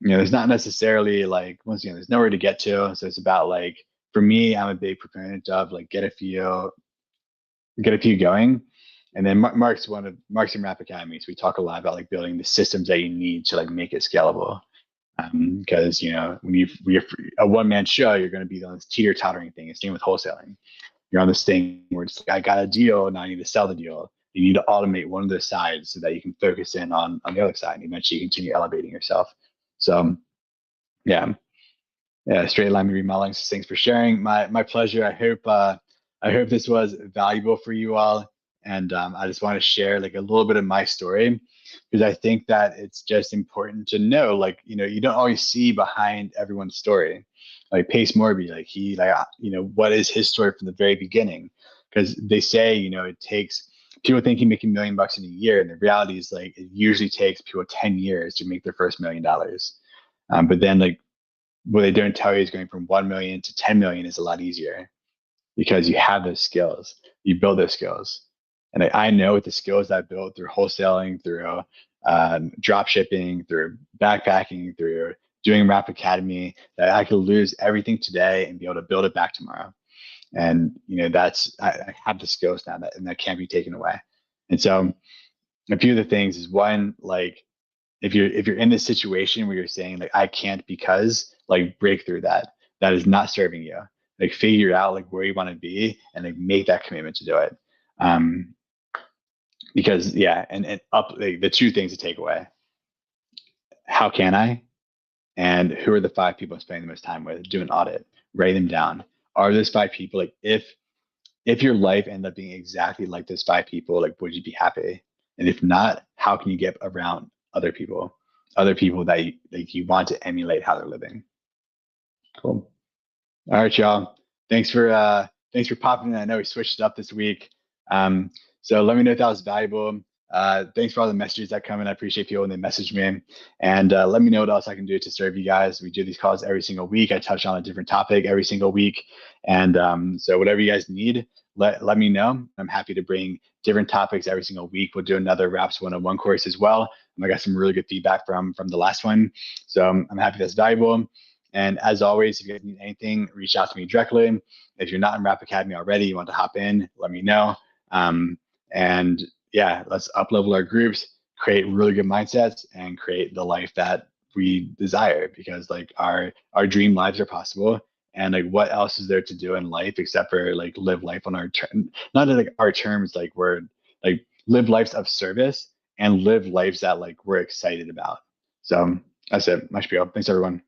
there's not necessarily like, once again, there's nowhere to get to. So it's about like, for me, I'm a big proponent of like get a few going. And then Mark's in Rap Academy. So we talk a lot about like building the systems that you need to like make it scalable. Because when you're a one-man show, you're going to be on this teeter-tottering thing. It's same with wholesaling. You're on this thing where it's like, I got a deal, now I need to sell the deal. You need to automate one of those sides so that you can focus in on the other side, and eventually you continue elevating yourself. So yeah, yeah, straight line remodeling. So thanks for sharing. My pleasure. I hope this was valuable for you all, and I just want to share like a little bit of my story, because I think that it's just important to know, like, you don't always see behind everyone's story. Like Pace Morby, like what is his story from the very beginning? Because they say, it takes, people think he making $1 million in a year, and the reality is like it usually takes people 10 years to make their first $1 million. But then like what they don't tell you is going from 1 million to 10 million is a lot easier, because you have those skills, you build those skills. And I know with the skills that I built through wholesaling, through drop shipping, through backpacking, through doing Rap Academy, that I could lose everything today and be able to build it back tomorrow. And I have the skills now, and that can't be taken away. And so a few of the things is, one, like if you're in this situation where you're saying like I can't, because like break through that. That is not serving you. Like figure out like where you want to be, and like make that commitment to do it. Because yeah, and up like, the two things to take away: how can I, and who are the 5 people I'm spending the most time with? Do an audit, write them down. Are those 5 people, like if your life ended up being exactly like those 5 people, like would you be happy? And if not, how can you get around other people that you want to emulate how they're living? Cool. All right, y'all. Thanks for popping in. I know we switched it up this week. So let me know if that was valuable. Thanks for all the messages that come in. I appreciate people when they message me. And let me know what else I can do to serve you guys. We do these calls every single week. I touch on a different topic every single week. And so whatever you guys need, let me know. I'm happy to bring different topics every single week. We'll do another Raps 101 course as well. I got some really good feedback from the last one. So I'm happy that's valuable. And as always, if you guys need anything, reach out to me directly. If you're not in Rap Academy already, you want to hop in, let me know. And yeah, let's up-level our groups, create really good mindsets, and create the life that we desire, because like our dream lives are possible. And like what else is there to do in life except for like live life on our term, not like our terms, like we're like live lives of service and live lives that like we're excited about. So that's it. My spiel. Thanks everyone.